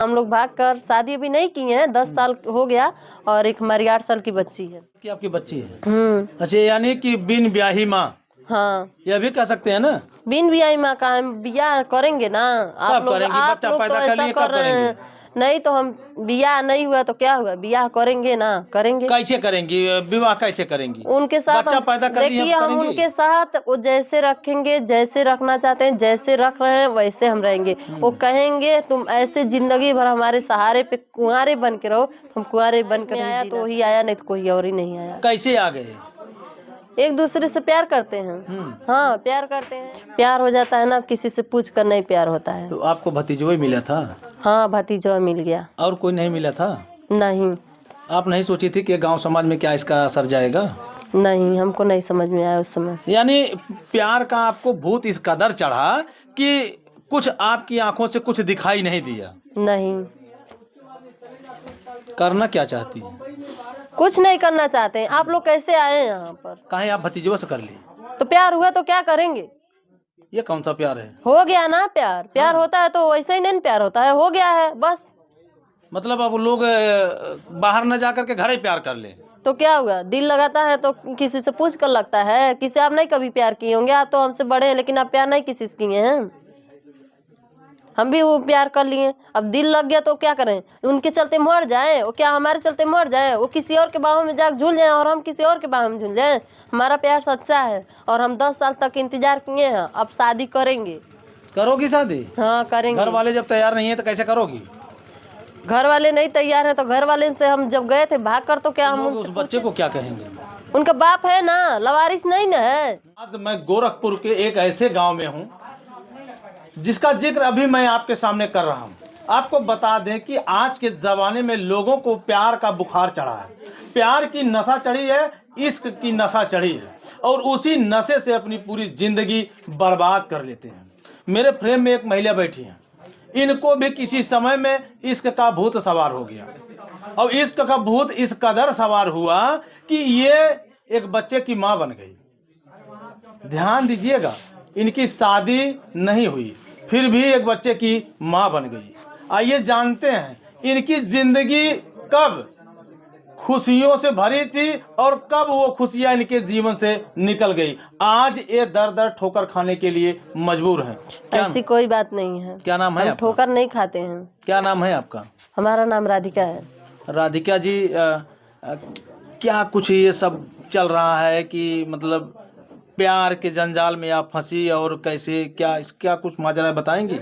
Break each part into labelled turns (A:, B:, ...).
A: हम लोग भाग कर शादी अभी नहीं की है, 10 साल हो गया और एक हमारी 8 साल की बच्ची है।
B: कि आपकी बच्ची है? अच्छा, यानी कि बिन ब्याही माँ,
A: हाँ,
B: यह भी कह सकते हैं ना?
A: बिन ब्याही माँ का हम ब्याह करेंगे ना।
B: कब करेंगी?
A: आप
B: बच्चा
A: लोग तो
B: पैदा कर
A: ऐसा
B: लिए,
A: कर
B: कब
A: रहे
B: करेंगे?
A: हैं। नहीं तो हम ब्याह नहीं हुआ तो क्या हुआ, ब्याह करेंगे ना, करेंगे।
B: कैसे करेंगी विवाह, कैसे करेंगी?
A: उनके साथ
B: बच्चा पैदा कर लिए
A: देखिए,
B: हम
A: हम
B: करेंगी?
A: उनके साथ वो जैसे रखेंगे, जैसे रखना चाहते हैं, जैसे रख रहे हैं वैसे हम रहेंगे। वो कहेंगे तुम ऐसे जिंदगी भर हमारे सहारे पे कुंवारे बन के रहो, हम कुंवारे बन कर आया तो वही आया, नहीं तो कोई और ही नहीं आया।
B: कैसे आ गए?
A: एक दूसरे से प्यार करते हैं। हाँ, प्यार करते हैं, प्यार हो जाता है ना, किसी से पूछ कर नहीं प्यार होता है।
B: तो आपको भतीजवा मिला था?
A: हाँ, भतीजा मिल गया।
B: और कोई नहीं मिला था?
A: नहीं,
B: आप नहीं सोची थी कि गांव समाज में क्या इसका असर जाएगा?
A: नहीं, हमको नहीं समझ में आया उस समय।
B: यानी प्यार का आपको भूत इस कदर चढ़ा कि कुछ आपकी आंखों से कुछ दिखाई नहीं दिया।
A: नहीं,
B: करना क्या चाहती है?
A: कुछ नहीं करना चाहते हैं। आप लोग कैसे आए हैं यहाँ पर?
B: कहें आप भतीजवा से कर ली?
A: तो प्यार हुआ तो क्या करेंगे?
B: ये कौन सा प्यार है?
A: हो गया ना प्यार। प्यार होता है तो वैसे ही नहीं प्यार होता है, हो गया है बस।
B: मतलब अब लोग बाहर न जा करके घर ही प्यार कर ले?
A: तो क्या हुआ, दिल लगाता है तो किसी से पूछ कर लगता है। किसी आप नहीं कभी प्यार किए होंगे, आप तो हमसे बड़े हैं, लेकिन आप प्यार नहीं किसी से किए हैं। हम भी वो प्यार कर लिए, अब दिल लग गया तो क्या करें? उनके चलते मर जाएं? वो क्या हमारे चलते मर जाएं? वो किसी और के बाहों में जाकर झूल जाएं और हम किसी और के बाहों में झूल जाएं? हमारा प्यार सच्चा है और हम 10 साल तक इंतजार किए हैं, अब शादी करेंगे।
B: करोगी शादी?
A: हाँ, करेंगे।
B: घर वाले जब तैयार नहीं है तो कैसे करोगी?
A: घर वाले नहीं तैयार है तो घर वाले से हम जब गए थे भाग कर, तो क्या हम
B: लोग
A: उनसे
B: उस बच्चे को क्या कहेंगे?
A: उनका बाप है ना, लवारिस नहीं ना है।
B: आज मैं गोरखपुर के एक ऐसे गांव में हूं जिसका जिक्र अभी मैं आपके सामने कर रहा हूं। आपको बता दें कि आज के ज़माने में लोगों को प्यार का बुखार चढ़ा है, प्यार की नशा चढ़ी है, इश्क की नशा चढ़ी है और उसी नशे से अपनी पूरी ज़िंदगी बर्बाद कर लेते हैं। मेरे फ्रेम में एक महिला बैठी हैं, इनको भी किसी समय में इश्क का भूत सवार हो गया और इश्क का भूत इस कदर सवार हुआ कि ये एक बच्चे की माँ बन गई। ध्यान दीजिएगा, इनकी शादी नहीं हुई फिर भी एक बच्चे की माँ बन गई। आइए जानते हैं इनकी जिंदगी कब खुशियों से भरी थी और कब वो खुशियां इनके जीवन से निकल गई। आज ये दर दर ठोकर खाने के लिए मजबूर हैं।
A: ऐसी कोई बात नहीं है।
B: क्या नाम है
A: हम
B: आपका?
A: ठोकर नहीं खाते हैं।
B: क्या नाम है आपका?
A: हमारा नाम राधिका है।
B: राधिका जी, क्या कुछ ये सब चल रहा है कि मतलब प्यार के जंजाल में आप फंसी और कैसे, क्या कुछ माजरा बताएंगी?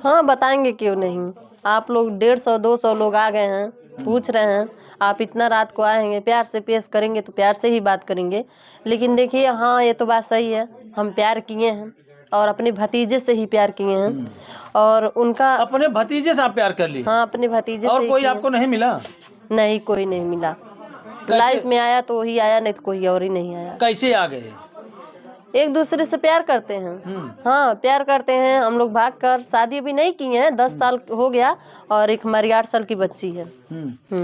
A: हाँ, बताएंगे, क्यों नहीं। आप लोग 150-200 लोग आ गए हैं, पूछ रहे हैं। आप इतना रात को आएंगे, प्यार से पेश करेंगे तो प्यार से ही बात करेंगे। लेकिन देखिए, हाँ, ये तो बात सही है, हम प्यार किए हैं और अपने भतीजे से ही प्यार किए हैं और उनका।
B: अपने भतीजे से आप प्यार कर ली?
A: हाँ, अपने भतीजे
B: और
A: से।
B: कोई आपको नहीं मिला?
A: नहीं, कोई नहीं मिला। लाइफ में आया तो वही आया, नहीं तो कोई और ही नहीं आया।
B: कैसे आ गए?
A: एक दूसरे से प्यार करते हैं। हाँ, प्यार करते हैं। हम लोग भाग कर शादी अभी नहीं की है, 10 साल हो गया और एक हमारी 8 साल की बच्ची है।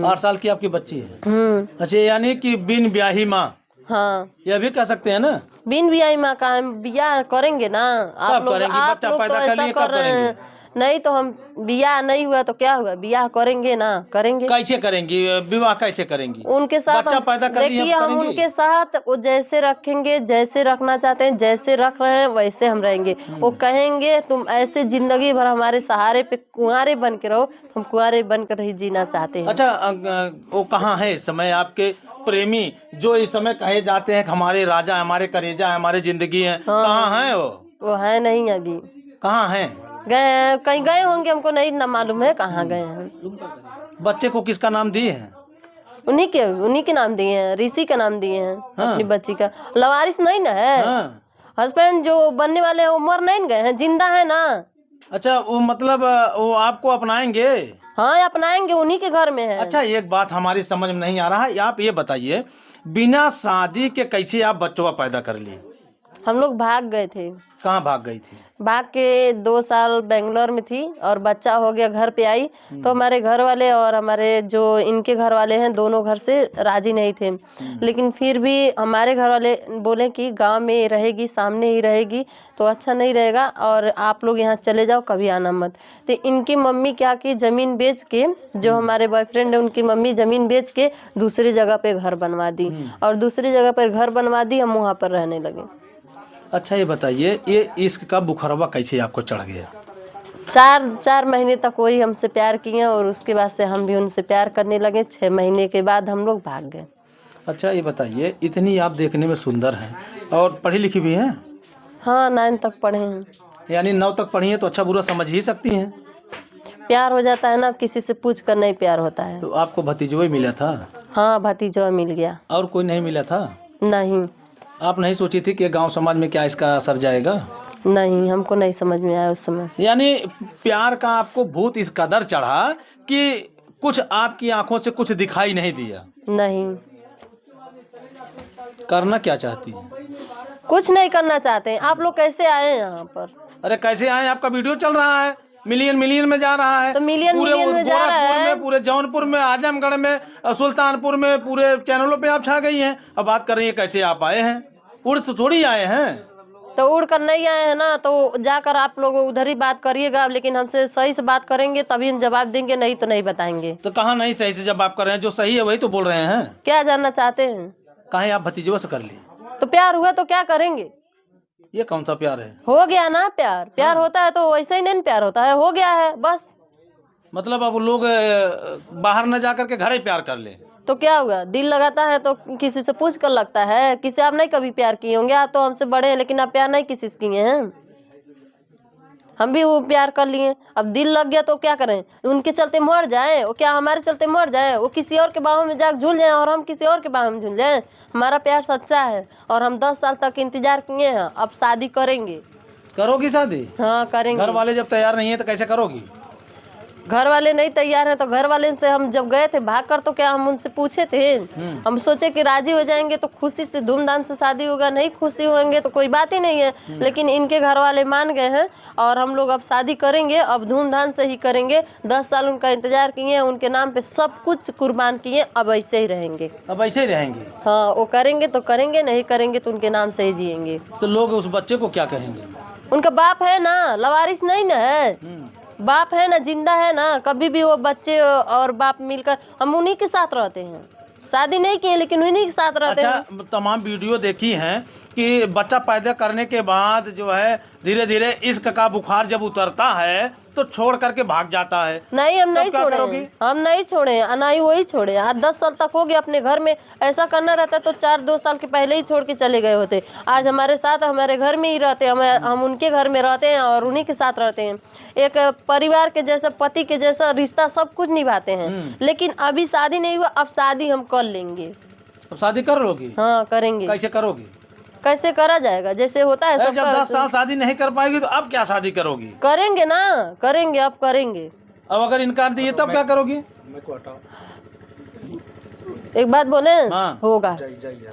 B: 8 साल की आपकी बच्ची है? अच्छा, यानी कि बिन ब्याही माँ।
A: हाँ,
B: यह भी कह सकते हैं ना?
A: बिन ब्याही माँ का हम ब्याह करेंगे ना। आप लोग
B: बच्चा
A: तो
B: पैदा कर
A: ऐसा
B: लिए,
A: कर
B: कब
A: रहे
B: करेंगे?
A: हैं। नहीं तो हम ब्याह नहीं हुआ तो क्या हुआ, ब्याह करेंगे ना, करेंगे।
B: कैसे करेंगी विवाह, कैसे करेंगी?
A: उनके साथ
B: बच्चा पैदा कर लिए
A: देखिए, हम उनके साथ वो जैसे रखेंगे, जैसे रखना चाहते हैं, जैसे रख रहे हैं वैसे हम रहेंगे। वो कहेंगे तुम ऐसे जिंदगी भर हमारे सहारे पे कुंवारे बन के रहो, हम कुंवारे बनकर ही जीना चाहते हैं।
B: अच्छा, वो कहाँ है इस समय आपके प्रेमी जो इस समय कहे जाते हैं कि हमारे राजा, हमारे करेजा, हमारे जिंदगी है? कहाँ है
A: वो है नहीं अभी।
B: कहाँ है?
A: गए हैं, कहीं गए होंगे, हमको नहीं ना मालूम है कहाँ गए हैं।
B: बच्चे को किसका नाम दिए हैं?
A: उन्हीं के नाम दिए हैं, ऋषि का नाम दिए हैं। अपनी बच्ची का लवारिस नहीं ना है। हस्बैंड जो बनने वाले हैं वो मर नहीं गए हैं, जिंदा है ना।
B: अच्छा, वो मतलब वो आपको अपनाएंगे?
A: हाँ, अपनाएंगे, उन्हीं के घर में है।
B: अच्छा, एक बात हमारी समझ में नहीं आ रहा है, आप ये बताइए, बिना शादी के कैसे आप बच्चों पैदा कर लिए?
A: हम लोग भाग गए थे।
B: कहाँ भाग गई थी?
A: भाग के 2 साल बेंगलोर में थी और बच्चा हो गया, घर पे आई तो हमारे घर वाले और हमारे जो इनके घर वाले हैं दोनों घर से राजी नहीं थे। लेकिन फिर भी हमारे घर वाले बोले कि गांव में ही रहेगी, सामने ही रहेगी तो अच्छा नहीं रहेगा और आप लोग यहाँ चले जाओ, कभी आना मत। तो इनकी मम्मी क्या की, ज़मीन बेच के, जो हमारे बॉयफ्रेंड है उनकी मम्मी ज़मीन बेच के दूसरी जगह पे घर बनवा दी और दूसरी जगह पर घर बनवा दी, हम वहाँ पर रहने लगे।
B: अच्छा ये बताइए, ये इश्क का बुखारवा कैसे आपको चढ़ गया?
A: 4 महीने तक वही हमसे प्यार किए और उसके बाद से हम भी उनसे प्यार करने लगे। 6 महीने के बाद हम लोग भाग गए।
B: अच्छा ये बताइए, इतनी आप देखने में सुंदर हैं और पढ़ी लिखी भी हैं?
A: हाँ, 9 तक पढ़े हैं।
B: यानी 9 तक पढ़ी हैं तो अच्छा बुरा समझ ही सकती हैं।
A: प्यार हो जाता है ना, किसी से पूछ कर नहीं प्यार होता है।
B: तो आपको भतीजवा मिला था?
A: हाँ, भतीजा मिल गया।
B: और कोई नहीं मिला था?
A: नहीं
B: आप नहीं सोची थी कि गांव समाज में क्या इसका असर जाएगा?
A: नहीं, हमको नहीं समझ में आया उस समय।
B: यानी प्यार का आपको भूत इस कदर चढ़ा कि कुछ आपकी आंखों से कुछ दिखाई नहीं दिया।
A: नहीं,
B: करना क्या चाहती हैं?
A: कुछ नहीं करना चाहते हैं। आप लोग कैसे आए हैं यहाँ पर?
B: अरे कैसे आए? आपका वीडियो चल रहा है, मिलियन में जा रहा है।
A: तो मिलियन
B: पूरे
A: में जा रहा
B: गोरखपुर
A: है।
B: में, पूरे जौनपुर में, आजमगढ़ में, सुल्तानपुर में, पूरे चैनलों पे आप छा गई हैं। अब बात कर रही है कैसे आप आए हैं? उड़ से थोड़ी आए हैं।
A: तो उड़ कर नहीं आए हैं ना, तो जाकर आप लोग उधर ही बात करिएगा, लेकिन हमसे सही से बात करेंगे तभी हम जवाब देंगे, नहीं तो नहीं बताएंगे।
B: तो कहाँ नहीं सही से जब आप कर रहे हैं? जो सही है वही तो बोल रहे हैं।
A: क्या जानना चाहते हैं?
B: कहीं आप भतीजों से कर ली?
A: तो प्यार हुआ तो क्या करेंगे?
B: ये कौन सा प्यार है?
A: हो गया ना प्यार। प्यार होता है तो वैसे ही नहीं प्यार होता है, हो गया है बस।
B: मतलब अब लोग बाहर न जा करके घर ही प्यार कर ले
A: तो क्या हुआ? दिल लगाता है तो किसी से पूछ कर लगता है। किसी आप नहीं कभी प्यार किए होंगे, आप तो हमसे बड़े हैं, लेकिन आप प्यार नहीं किसी से किए हैं। हम भी वो प्यार कर लिए, अब दिल लग गया तो क्या करें? उनके चलते मर जाएं? वो क्या हमारे चलते मर जाएं? वो किसी और के बाहों में जाकर झूल जाएं और हम किसी और के बाहों में झूल जाएं? हमारा प्यार सच्चा है और हम 10 साल तक इंतजार किए हैं, अब शादी करेंगे।
B: करोगी शादी?
A: हाँ करेंगे।
B: घर वाले जब तैयार नहीं है तो कैसे करोगी?
A: घर वाले नहीं तैयार हैं तो घर वाले से हम जब गए थे भाग कर, तो क्या हम उनसे पूछे थे? हम सोचे कि राजी हो जाएंगे तो खुशी से धूमधाम से शादी होगा, नहीं खुशी होंगे तो कोई बात ही नहीं है। लेकिन इनके घर वाले मान गए हैं और हम लोग अब शादी करेंगे, अब धूमधाम से ही करेंगे। 10 साल उनका इंतजार किए हैं, उनके नाम पे सब कुछ कुर्बान किए, अब ऐसे ही रहेंगे।
B: अब ऐसे ही रहेंगे?
A: हाँ, वो करेंगे तो करेंगे, नहीं करेंगे तो उनके नाम से ही जिएंगे।
B: तो लोग उस बच्चे को क्या कहेंगे?
A: उनका बाप है ना, लवारिस नहीं ना है, बाप है ना, जिंदा है ना। कभी भी वो बच्चे और बाप मिलकर, हम उन्हीं के साथ रहते हैं। शादी नहीं किए लेकिन उन्हीं के साथ रहते हैं।
B: अच्छा, तमाम वीडियो देखी हैं कि बच्चा पैदा करने के बाद जो है धीरे धीरे इश्क का बुखार जब उतरता है तो छोड़ करके भाग जाता है।
A: नहीं, हम नहीं
B: क्या
A: छोड़े
B: करोगी?
A: हम नहीं छोड़े, ना ही वही छोड़े। आज 10 साल तक हो गए अपने घर में। ऐसा करना रहता तो 2 साल के पहले ही छोड़ के चले गए होते। आज हमारे साथ हमारे घर में ही रहते, हम उनके घर में रहते हैं और उन्हीं के साथ रहते हैं। एक परिवार के जैसा, पति के जैसा रिश्ता सब कुछ निभाते हैं। लेकिन अभी शादी नहीं हुआ, अब शादी हम कर लेंगे।
B: अब शादी कर लोगी?
A: हाँ करेंगे।
B: कैसे करोगी?
A: कैसे करा जाएगा? जैसे होता है
B: जब
A: सबका
B: 10 साल शादी नहीं कर पाएगी तो अब क्या शादी करोगी?
A: करेंगे ना, करेंगे, अब करेंगे।
B: अब अगर इनकार दिए तब क्या करोगी?
A: एक बात बोले,
B: हाँ।
A: होगा।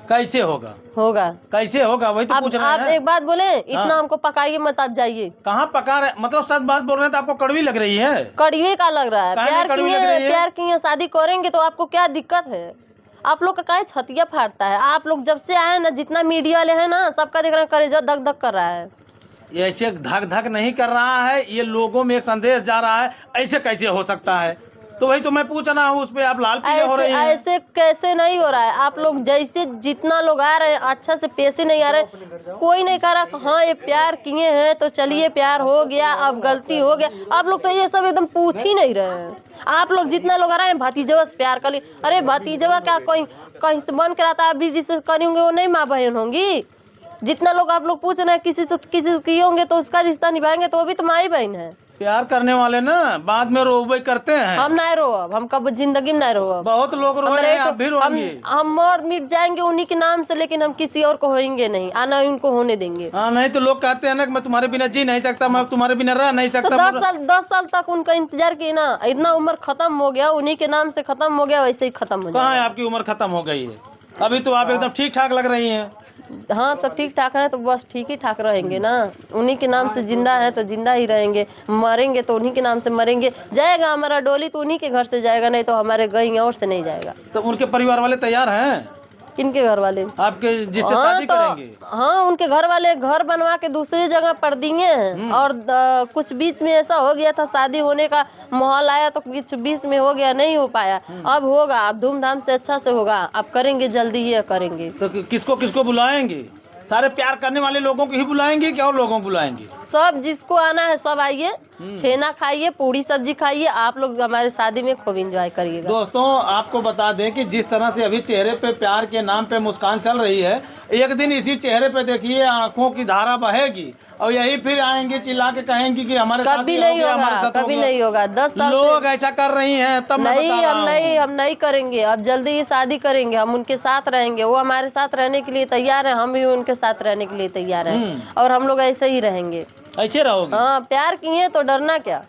B: कैसे होगा?
A: होगा।
B: कैसे होगा वही तो पूछ रहे
A: आप
B: हैं।
A: एक बात बोले, इतना
B: हाँ।
A: हमको पकाइए मत, आप जाइए।
B: कहाँ पका रहे? मतलब सच बात बोल रहे हैं तो आपको कड़वी लग रही है?
A: कड़वे का लग रहा है?
B: काहे
A: प्यार
B: कड़वी
A: किए
B: लग रही है?
A: प्यार किए, शादी करेंगे तो आपको क्या दिक्कत है? आप लोग का काहे छतिया फाड़ता है? आप लोग जब से आए ना, जितना मीडिया वाले हैं ना, सबका देख रहे हैं कलेजा धक धक कर रहा है।
B: ये ऐसे धक धक नहीं कर रहा है, ये लोगों में एक संदेश जा रहा है। ऐसे कैसे हो सकता है? तो वही तो मैं पूछ रहा हूँ, उस पे आप लाल पीले हो रही हैं।
A: ऐसे कैसे नहीं हो रहा है? आप लोग जैसे जितना लोग आ रहे हैं, अच्छा से पैसे नहीं आ रहे, कोई नहीं कह रहा हाँ ये प्यार किए हैं तो चलिए प्यार हो गया, अब गलती हो गया। आप लोग तो ये सब एकदम पूछ ही नहीं रहे हैं। आप लोग जितना लोग आ रहे हैं भतीजवा से प्यार कर ली। अरे भतीजवा क्या कहीं कहीं से बन के रहता है? अभी जिससे करी होंगे वो नहीं माँ बहन होंगी। जितना लोग आप लोग पूछ रहे हैं किसी से किए होंगे तो उसका रिश्ता निभाएंगे तो वो भी तो माँ ही बहन है।
B: प्यार करने वाले ना बाद में रोवे करते हैं।
A: हम नहीं रोब, हम कब जिंदगी में नहीं रोब।
B: बहुत लोग रोए हैं, आप भी रोएंगे।
A: हम मर मिट जाएंगे उन्हीं के नाम से, लेकिन हम किसी और को होएंगे नहीं, आना उनको होने देंगे।
B: हाँ, नहीं तो लोग कहते हैं ना कि मैं तुम्हारे बिना जी नहीं सकता, मैं तुम्हारे बिना रह नहीं
A: तो
B: सकता।
A: 10 साल तक उनका इंतजार किए ना, इतना उम्र खत्म हो गया, उन्हीं के नाम से खत्म हो गया, वैसे ही खत्म हो
B: कहाँ है
A: जाएगा।
B: आपकी उम्र खत्म हो गई है? अभी तो आप एकदम ठीक ठाक लग रही हैं।
A: हाँ तो ठीक ठाक है तो बस ठीक ही ठाक रहेंगे ना। उन्हीं के नाम से जिंदा है तो जिंदा ही रहेंगे, मरेंगे तो उन्हीं के नाम से मरेंगे। जाएगा हमारा डोली तो उन्हीं के घर से जाएगा, नहीं तो हमारे कहीं और से नहीं जाएगा।
B: तो उनके परिवार वाले तैयार हैं
A: किनके घर वाले?
B: आपके जिससे
A: हाँ
B: शादी
A: तो
B: करेंगे?
A: हाँ, उनके घर वाले घर बनवा के दूसरी जगह पर दिए हैं। और कुछ बीच में ऐसा हो गया था, शादी होने का माहौल आया तो कुछ बीच में हो गया, नहीं हो पाया। अब होगा, अब धूमधाम से अच्छा से होगा, अब करेंगे, जल्दी ही करेंगे।
B: तो किसको किसको बुलाएंगे? सारे प्यार करने वाले लोगों को ही बुलाएंगे क्या और लोगों को बुलाएंगे?
A: सब जिसको आना है सब आइए, छेना खाइए, पूरी सब्जी खाइए, आप लोग हमारे शादी में खूब एंजॉय करिएगा।
B: दोस्तों आपको बता दें कि जिस तरह से अभी चेहरे पे प्यार के नाम पे मुस्कान चल रही है, एक दिन इसी चेहरे पे देखिए आंखों की धारा बहेगी और यही फिर आएंगे चिल्ला के कहेंगे कि हमारे साथ
A: कभी
B: ये हो
A: नहीं
B: गया, हमारे
A: होगा,
B: साथ हो
A: कभी
B: गया।
A: नहीं होगा। 10 साल
B: लोग
A: से
B: ऐसा कर रही हैं, तब मैं
A: नहीं,
B: बता रहा हूं।
A: हम नहीं करेंगे। अब जल्दी ही शादी करेंगे, हम उनके साथ रहेंगे, वो हमारे साथ रहने के लिए तैयार है, हम भी उनके साथ रहने के लिए तैयार हैं और हम लोग ऐसे ही रहेंगे।
B: ऐसे रहोगे?
A: हाँ, प्यार किए तो डरना क्या।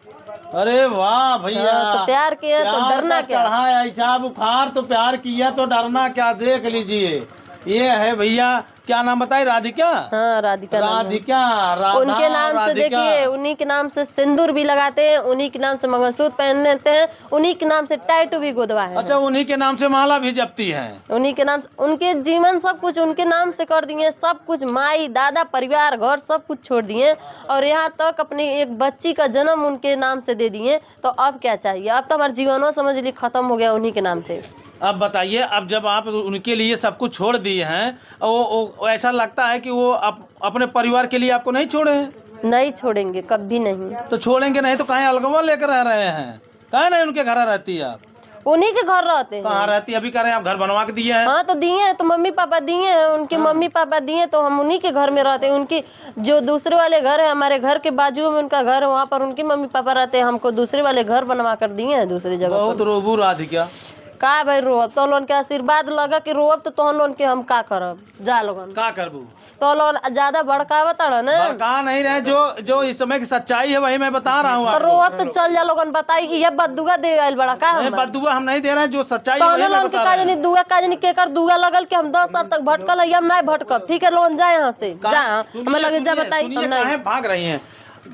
B: अरे वाह भैया,
A: हाँ, तो प्यार किए तो डरना क्या।
B: चढ़ा ऐसा बुखार तो प्यार किया तो डरना क्या। देख लीजिए ये है भैया, क्या नाम बताए? राधिका।
A: हाँ, राधिका नाम है।
B: राधिका, राधा,
A: उनके नाम से
B: राधिका।
A: देखिए, उन्हीं के नाम से सिंदूर भी लगाते हैं, उन्हीं के नाम से मंगलसूत्र पहनते हैं, उन्हीं के नाम से टैटू भी गुदवाए हैं।
B: अच्छा, उन्हीं के नाम से माला भी जपती है?
A: उन्हीं के नाम से, उनके जीवन सब कुछ उनके नाम से कर दिए, सब कुछ, माई दादा परिवार घर सब कुछ छोड़ दिए और यहाँ तक अपनी एक बच्ची का जन्म उनके नाम से दे दिए। तो अब क्या चाहिए? अब तो हमारा जीवन समझ लीजिए खत्म हो गया उन्हीं के नाम से।
B: अब बताइए, अब जब आप उनके लिए सब कुछ छोड़ दिए हैं, वो ऐसा लगता है कि वो अपने परिवार के लिए आपको नहीं छोड़े हैं?
A: नहीं छोड़ेंगे, कभी नहीं।
B: तो छोड़ेंगे नहीं तो कहीं अलगवा लेकर रह रहे हैं? कहाँ नहीं उनके घर रहती है आप?
A: उन्हीं के घर रहते हैं।
B: कहाँ रहती है? अभी कह रहे हैं आप घर बनवा के दिए हैं।
A: हाँ तो दिए हैं, तो मम्मी पापा दिए हैं, उनके मम्मी पापा दिए तो हम उन्हीं के घर में रहते हैं। उनकी जो दूसरे वाले घर है, हमारे घर के बाजू में उनका घर है, वहाँ पर उनके मम्मी पापा रहते हैं। हमको दूसरे वाले घर बनवा कर दिए हैं दूसरी जगह।
B: बहुत रोबू राधिका।
A: का भाई रोब तो लोन के आशीर्वाद लगा कि रोब तो लोन के हम का करब। जा लोगन
B: का करबू
A: तो लोन ज्यादा भड़कावत ना,
B: भड़का नहीं रहे, जो इस समय की सच्चाई है वही मैं बता रहा हूँ
A: तो
B: आपको।
A: रोब तो चल जा लोगन, बताई कि ये बदुआ दे आइल बड़ा का
B: नहीं, बदुआ हम नहीं दे रहे हैं, जो सच्चाई है
A: तो
B: वही मैं
A: लोन के
B: बता
A: काज
B: रहा
A: नहीं दुआ काज नहीं केकर दुआ लगल कि हम 10 साल तक भटकल है, हम नहीं भटकब। ठीक है, लोन जाए यहाँ से जा, हमें लगे जा बताई हम नहीं
B: भाग रही हैं।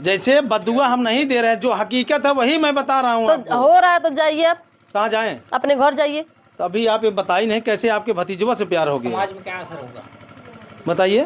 B: जैसे बदुआ हम नहीं दे रहे हैं, जो हकीकत है वही मैं बता रहा हूँ।
A: तो हो रहा है तो जाइए, आप
B: कहाँ जाएं?
A: अपने घर जाइए।
B: तो अभी आप ये बताई नहीं कैसे आपके भतीजवा से प्यार हो गया?
C: समाज में क्या असर होगा
B: बताइए।